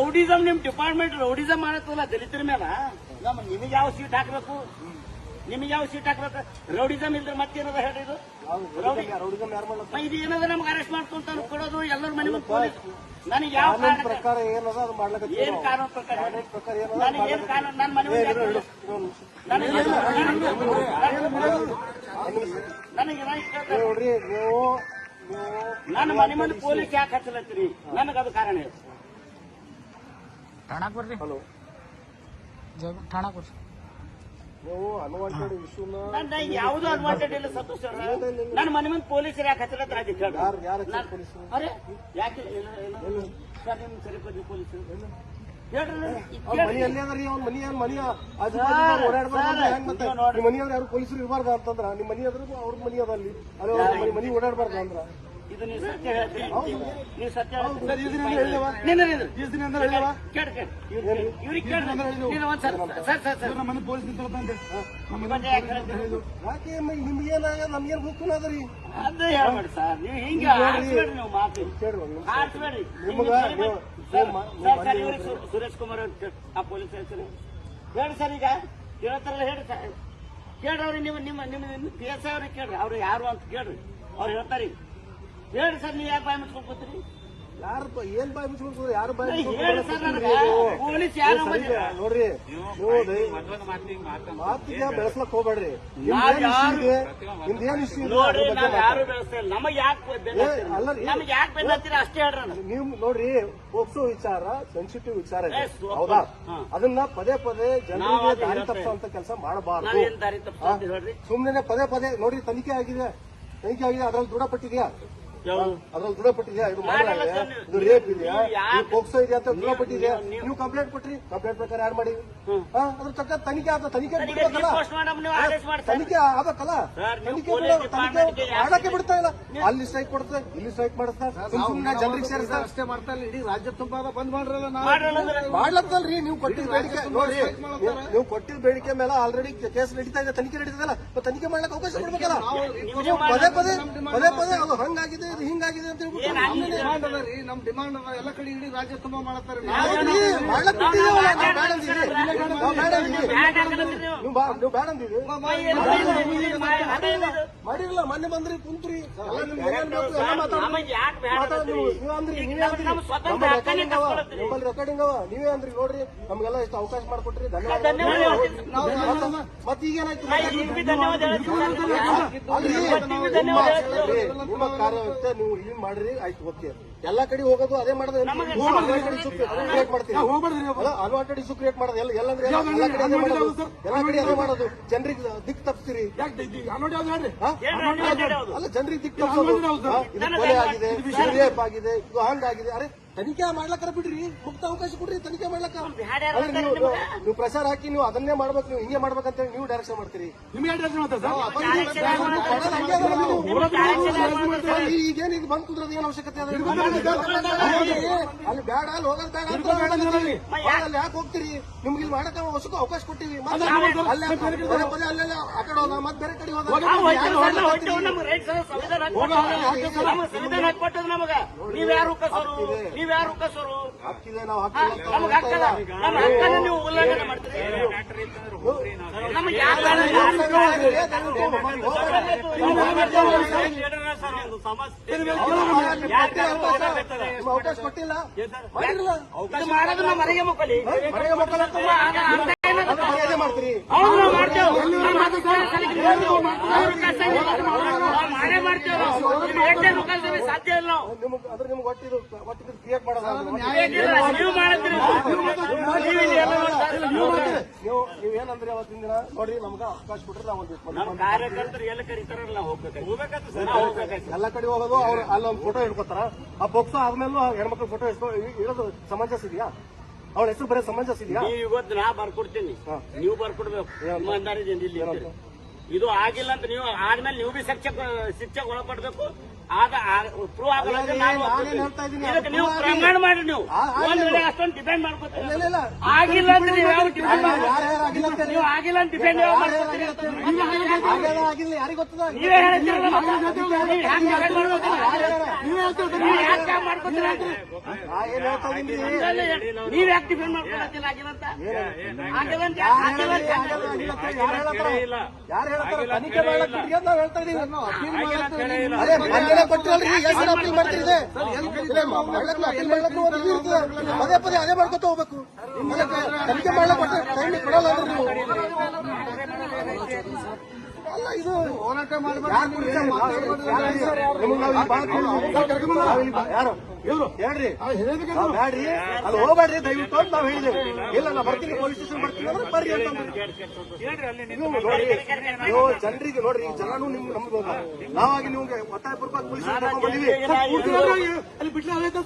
Rowdyism ನಿಮ್ department rowdyism ಮಾಡತ್ತಲ್ಲ ದಲಿತರ ಮೇಲೆ ನಿಮಗೆ ಯಾವ ಸೀಟ್ ಹಾಕ್ಬೇಕು ನಿಮಗೆ ಯಾವ ಸೀಟ್ ಹಾಕ್ಬೇಕು ರೌಡಿಸಮ್ ಇಲ್ದ್ರೆ ಮತ್ತೇನದ ಹೇಳಿದ್ರು ಇದು ಏನದ ನಮ್ಗೆ ಅರೆಸ್ಟ್ ಮಾಡ್ಕೊಂತ ಕೊಡೋದು ಎಲ್ಲರ ಮನೆ ಪೊಲೀಸ್ ನನಗೆ ಯಾವ ಪ್ರಕಾರ ಏನದ ಅದು ಮಾಡ್ಲಿಕ್ಕೆ ಏನ್ ಕಾನೂನು ಪ್ರಕಾರ ನನಗೆ ಏನ್ ಕಾನೂನು ನನ್ನ ಮನೆ ನನಗೆ ನೋಡ್ರಿ ನೀವು ನನ್ನ ಮನೆ ಮಂದಿ ಪೊಲೀಸ್ ಯಾಕೆ ಹಚ್ಚಲತ್ತೀರಿ ನನಗದು ಕಾರಣ ಹೇಳಿ ಠಾಣಾಕ್ ಬರ್ರಿ ಹಲೋ ಠಾಣಾಕ್ ಬರ್ರಿ ನೀವು ಅನ್ವಾಂಟೆಡ್ ಇಶ್ಯೂನ ಯಾವುದು ಅನ್ವಾಂಟೆಡ್ ಇಲ್ಲ ಸಂತೋಷ್ ಸರ್ ನನ್ನ ಮನೆ ಮಂದಿ ಪೊಲೀಸರು ಯಾಕೆ ಹಚ್ಚಲತ್ತರ ಅದಕ್ಕೆ ಯಾರು ಪೊಲೀಸರು ಅರೆ ಯಾಕೆ ಸರ್ ನಿಮ್ ಸರಿಪದಿ ಪೊಲೀಸರು ಮನಿ ಎಲ್ಲಿ ಅದ್ರಿ ಅವ್ನ ಮನಿ ಓಡಾಡ್ಬಾರ್ದು ಹೆಂಗ್ ಮತ್ತೆ ನಿಮ್ಮ ಮನಿ ಆದ್ರೆ ಯಾರು ಪೊಲೀಸರು ಇರಬಾರ್ದು ಅಂತಂದ್ರ ನಿಮ್ಮ ಮನಿ ಆದ್ರೂ ಅವ್ರ ಮನಿ ಅದ ಅಲ್ಲಿ ಅಲ್ಲಿ ಮನಿ ಓಡಾಡ್ಬಾರ್ದು ಅಂದ್ರ ಇದು ನೀವು ಸತ್ಯ ಹೇಳ್ತೀರಿ ನೀವು ಸತ್ಯ ಇವ್ರಿಗೆ ಮನೆ ಪೊಲೀಸ್ ಯಾಕೆ ನಿಮ್ಗೇನ ನಮ್ಗೇನ್ ಹುಕ್ಕುನ ಅದರಿ ಅದೇ ಹೇಳ್ಬೇಡಿ ಸರ್ ನೀವು ಹಿಂಗೆ ಆಡ್ಸ್ಬೇಡ್ರಿ ನೀವು ಮಾತು ಆಡ್ಸ್ಬೇಡ್ರಿ ಸರ್ ಇವ್ರಿಗೆ ಸುರೇಶ್ ಕುಮಾರ್ ಆ ಪೊಲೀಸ್ ಹೆಸರು ಹೇಳಿ ಸರ್ ಈಗ ಹೇಳ್ತಾರಲ್ಲ ಹೇಳಿ ಸರ್ ಕೇಳ್ರಿ ನೀವು ನಿಮ್ಮ ನಿಮ್ಮ ಪಿ ಎಸ್ ಐ ಅವ್ರಿಗೆ ಕೇಳ್ರಿ ಅವ್ರು ಯಾರು ಅಂತ ಕೇಳ್ರಿ ಅವ್ರು ಹೇಳ್ತಾರಿ ಹೇಳಿ ಸರ್ ನೀವು ಯಾಕೆ ಬಾಯಿ ಮುಚ್ಕೊಂಡು ಕೂತ್ರಿ ಯಾರು ಏನ್ ಬಾಯಿ ಮುಚ್ಕೊಂಡು ಯಾರು ಬಾಯಿ ಹೇಳಿ ಸರ್ ನನಗೆ ಪೊಲೀಸ್ ಯಾರು ನೋಡ್ರಿ ಮಾತಿಗೆ ಬೆಳೆಸ್ಲಕ್ ಹೋಗ್ಬೇಡ್ರಿ ನಿಮ್ದು ಏನ್ ಇಶ್ಯೂ ನೋಡ್ರಿ ನಾವು ಯಾರು ಬೆಳೆಸ್ತಾ ಇಲ್ಲ ನಮಗೆ ಯಾಕೆ ಬೆನ್ನತ್ತೀರ ಅಷ್ಟೇ ಹೇಳ್ರಿ ನೀವು ನೋಡ್ರಿ ಪೋಕ್ಸೋ ವಿಚಾರ ಸೆನ್ಸಿಟಿವ್ ವಿಚಾರ ಇದೆ ಹೌದಾ ಅದನ್ನ ಪದೇ ಪದೇ ಜನರಿಗೆ ದಾರಿ ತಪ್ಪಿಸುವಂತ ಕೆಲಸ ಮಾಡಬಾರ್ದು ಸುಮ್ನೆ ಪದೇ ನೋಡ್ರಿ ತನಿಖೆ ಆಗಿದೆ ಅದ್ರಲ್ಲಿ ದೃಢಪಟ್ಟಿದ್ಯಾ ಅದ್ರಲ್ಲಿ ದೃಢಪಟ್ಟಿದ್ಯಾ ಇದು ಮಾಡಿದ್ರೆ ಇದು ರೇಪ್ ಇದೆಯಾ ಪೋಕ್ಸೋ ಇದೆಯಾ ಅಂತ ದೃಢಪಟ್ಟಿದ್ಯಾ ನೀವು ಕಂಪ್ಲೇಂಟ್ ಕೊಟ್ರಿ ಕಂಪ್ಲೇಂಟ್ ಪ್ರಕಾರ ಯಾರು ಮಾಡಿ ಅದ್ರ ತಕ್ಕ ತನಿಖೆ ಆದ ತನಿಖೆ ಆಗ್ಬೇಕಲ್ಲ ತನಿಖೆ ಮಾಡಕ್ಕೆ ಬಿಡ್ತಾ ಇಲ್ಲ ಅಲ್ಲಿ ಸ್ಟ್ರೈಕ್ ಕೊಡ್ತಾರೆ ಇಲ್ಲಿ ಸ್ಟ್ರೈಕ್ ಮಾಡಿಸ್ತಾರೆ ಸುಮ್ಮನೆ ಜನರಿಗೆ ಸೇರಿಸ್ತಾರೆ ಅಷ್ಟೇ ಮಾಡ್ತಾರೆ ಇಡೀ ರಾಜ್ಯ ತುಂಬಾ ಬಂದ್ ಮಾಡ್ರಲ್ಲ ಮಾಡ್ಲತ್ತಲ್ರಿ ನೀವು ಕೊಟ್ಟಿದ್ದ ಬೇಡಿಕೆ ನೋಡ್ರಿ ನೀವು ಕೊಟ್ಟಿದ್ದ ಬೇಡಿಕೆ ಮೇಲೆ ಆಲ್ರೆಡಿ ಕೇಸ್ ನಡೀತಾ ಇದೆ ತನಿಖೆ ನಡೀತದಲ್ಲ ತನಿಖೆ ಮಾಡ್ಲಿಕ್ಕೆ ಅವಕಾಶ ಕೊಡ್ಬೇಕಲ್ಲ ಪದೇ ಅದು ಹಂಗಾಗಿದೆ ಇದು ಹಿಂಗಾಗಿದೆ ಅಂತ ಹೇಳ್ಬಿಟ್ಟು ನಮ್ ಡಿಮಾಂಡ್ ಎಲ್ಲ ಕಡೆ ಇಡೀ ರಾಜ್ಯ ತುಂಬಾ ಮಾಡ್ತಾರೆ ನೀವು ಬೇಡ ಅಂದಿರಿ ಮಾಡಿರಲ್ಲ ಮೊನ್ನೆ ಬಂದ್ರಿ ಕುಂತ್ರಿ ನಿಮ್ಮಲ್ಲಿ ರೆಕಾರ್ಡಿಂಗ್ ಅವ ನೀವೇ ಅಂದ್ರಿ ನೋಡ್ರಿ ನಮ್ಗೆಲ್ಲ ಎಷ್ಟು ಅವಕಾಶ ಮಾಡ್ಕೊಟ್ರಿ ಧನ್ಯವಾದ ಮತ್ ಈಗೇನಾಯ್ತು ನಿಮ್ಮ ಕಾರ್ಯವ್ಯವಸ್ಥೆ ನೀವು ಇಲ್ಲಿ ಮಾಡ್ರಿ ಆಯ್ತು ಓಕೆ ಎಲ್ಲಾ ಕಡೆ ಹೋಗೋದು ಅದೇ ಮಾಡೋದು ಅನ್ವಾಂಟೆಡ್ ಇಶ್ಯೂ ಕ್ರಿಯೇಟ್ ಮಾಡೋದು ಎಲ್ಲಂದ್ರೆ ಎಲ್ಲಾ ಕಡೆ ಅದೇ ಮಾಡೋದು ಜನರಿಗೆ ದಿಕ್ ತಪ್ಪಿಸ್ತೀರಿ ಅಲ್ಲ ಜನರಿಗೆ ದಿಕ್ ತಪ್ಪಿಸೋದು ಇದು ಕೊಲೆ ಆಗಿದೆ ರೇಪ್ ಆಗಿದೆ ಇದು ಹಂಗಾಗಿದೆ ಅರೆ ತನಿಖೆ ಮಾಡ್ಲಕ್ಕಾರ ಬಿಡ್ರಿ ಮುಕ್ತ ಅವಕಾಶ ಕೊಡ್ರಿ ತನಿಖೆ ಮಾಡ್ಲಕ್ಕ ನೀವು ಪ್ರಚಾರ ಹಾಕಿ ನೀವು ಅದನ್ನೇ ಮಾಡ್ಬೇಕು ನೀವು ಹಿಂಗೆ ಮಾಡ್ಬೇಕಂತ ಹೇಳಿ ನೀವು ಡೈರೆಕ್ಷನ್ ಮಾಡ್ತೀರಿ ಈಗೇನು ಇದು ಬಂದ್ ಕುಂದ್ರದ ಏನ್ ಅವಶ್ಯಕತೆ ಅದ ಅಲ್ಲಿ ಬೇಡ ಅಲ್ಲಿ ಹೋಗೋದು ಬೇಡ ಅಲ್ಲಿ ಯಾಕೆ ಹೋಗ್ತೀರಿ ನಿಮ್ಗೆ ಇಲ್ಲಿ ಮಾಡಕ್ಕೆ ಅವಕಾಶ ಕೊಟ್ಟಿವಿ ಅಲ್ಲೆಲ್ಲ ಆ ಕಡೆ ಹೋದ ಮತ್ತೆ ಬೇರೆ ಕಡೆ ಹೋದ ನೀವ್ಯಾರು ಕಸರು ಹಾಕಿದೆ ನಾವು ನಮ್ಗೆ ಹಕ್ಕಲ್ಲ ನಮ್ಮ ಹಕ್ಕನ್ನ ನೀವು ಉಲ್ಲಂಘನೆ ಮಾಡ್ತೀರಿ ನಮಗೆ ಅವಕಾಶ ಕೊಟ್ಟಿಲ್ಲ ಮಾಡೋದು ನಮ್ಮ ಮನೆಗೆ ಮಕ್ಕಳಿ ಮಾಡ್ತೀರಿ ಸಾಧ್ಯ ಇಲ್ಲ ಅದ್ರ ನಿಮ್ಗೆ ಒಟ್ಟಿದ್ದು ಕ್ರಿಯೇಟ್ ಮಾಡೋದು ನೀವೇನಂದ್ರೆ ಅವತ್ತಿನ ದಿನ ನೋಡ್ರಿ ನಮ್ಗೆ ಅವಕಾಶ ಕೊಟ್ರೆ ನಾವು ಕಾರ್ಯಕರ್ತರು ಎಲ್ಲ ಕರೀತಾರಲ್ಲ ಎಲ್ಲ ಕಡೆ ಹೋಗೋದು ಅವ್ರು ಅಲ್ಲೊಂದು ಫೋಟೋ ಹಿಡ್ಕೊತಾರ ಆ ಪೋಕ್ಸೋ ಆದ್ಮೇಲೂ ಹೆಣ್ಮಕ್ಳು ಫೋಟೋ ಇಡೋದು ಸಮಂಜಸ ಇದೆಯಾ ಅವಳ ಹೆಸರು ಬರೀ ಸಮಂಜಸ ಇದೆಯಾ ಇವತ್ತು ನಾ ಬರ್ಕೊಡ್ತೀನಿ ನೀವು ಬರ್ಕೊಡ್ಬೇಕು ಇಮಾನ್ದಾರಿ ಇಲ್ಲಿ ಇದು ಆಗಿಲ್ಲ ಅಂತ ನೀವು ಆದ್ಮೇಲೆ ನೀವು ಬಿ ಶಿಕ್ಷೆಗೆ ಒಳಪಡ್ಬೇಕು. ಆಗ ಪ್ರೂವ್ ಆಗಲ್ಲ ಅಂದ್ರೆ ನಾನೇನ್ ಹೇಳ್ತಾ ಇದ್ದೀನಿ, ಇದಕ್ಕೆ ನೀವು ಪ್ರಮಾಣ ಮಾಡಿ ನೀವು ಒಂದ್ ವೇಳೆ ಅಷ್ಟೊಂದು ಡಿಪೆಂಡ್ ಮಾಡ್ಕೊತೀರಿ. ಆಗಿಲ್ಲ ಅಂತ ನೀವು ಯಾವ ಡಿಪೆಂಡ್ ನೀವು ಆಗಿಲ್ಲ ಅಂತ ಡಿಪೆಂಡ್ ಯಾವ ಮಾಡ್ಕೊತೀರಿ? ಆಗಿಲ್ಲ ಯಾರಿಗೆ ಗೊತ್ತದ? ನೀವೇ ಹೇಳ್ತೀರಲ್ಲ ಮತ್ತೆ. ನೀವು ಹ್ಯಾಂಗ್ ಡಿಪೆಂಡ್ ಮಾಡ್ಕೊತೀರಿ? ನೀವು ಯಾಕೆ ಮಾಡ್ಕೊತೀರ? ಏನ್ ಹೇಳ್ತಾ ಇದ್ದೀನಿ? ನೀವ್ ಯಾಕೆ ಡಿಪೆಂಡ್ ಮಾಡ್ಕೊಳತ್ತಿಲ್ಲ ಆಗಿಲ್ಲ ಅಂತ? ಆಗಿಲ್ಲ ಅಂತ ಯಾರು ಹೇಳ್ತಾರ? ತನಿಖೆ ಮಾಡಕ್ ಬಿಟ್ಟಿಗೆ ನಾವ್ ಹೇಳ್ತಾ ಇದೀವಿ. ಅದೇ ಮೊನ್ನೆ ಕೊಟ್ಟಿರಲ್ರಿ, ಎಷ್ಟು ಅಪೀಲ್ ಮಾಡ್ತೀರಿ? ಅಪೀಲ್ ಮಾಡ್ಲಕ್ಕೂ ಒಂದು ಇದು ಇರ್ತದೆ. ಪದೇ ಪದೇ ಅದೇ ಮಾಡ್ಕೊತ ಹೋಗ್ಬೇಕು. ತನಿಖೆ ಮಾಡ್ಲಕ್ ಟೈಮ್ ಕೊಡಲ್ಲ ಅಂದ್ರೆ ನೀವು. ಅಲ್ಲ ಇದು ಹೋರಾಟ ಯಾರು ಇವ್ರು ಹೇಳ್ರಿ, ಬ್ಯಾಡ್ರಿ ಅಲ್ಲಿ ಹೋಗ್ಬೇಡ್ರಿ ದಯವಿಟ್ಟು ಅಂತ ನಾವ್ ಹೇಳಿದೇವೆ. ಇಲ್ಲ ನಾ ಬರ್ತೀನಿ, ಪೊಲೀಸ್ ಸ್ಟೇಷನ್ ಬರ್ತೀನಿ ಅಂದ್ರೆ ಬರ್ರಿ ಅಂತ ನೋಡ್ರಿ. ನೀವು ಜನರಿಗೆ ನೋಡ್ರಿ, ಈ ಜನನು ನಿಮ್ ನಮ್ದು ನಾವಾಗಿ ನಿಮ್ಗೆ ಒತ್ತಾಯಪೂರ್ವಕ ಪೊಲೀಸ್ ಬಂದಿವಿ ಅಲ್ಲಿ ಬಿಟ್ರೆ ಆಗೈತಾ?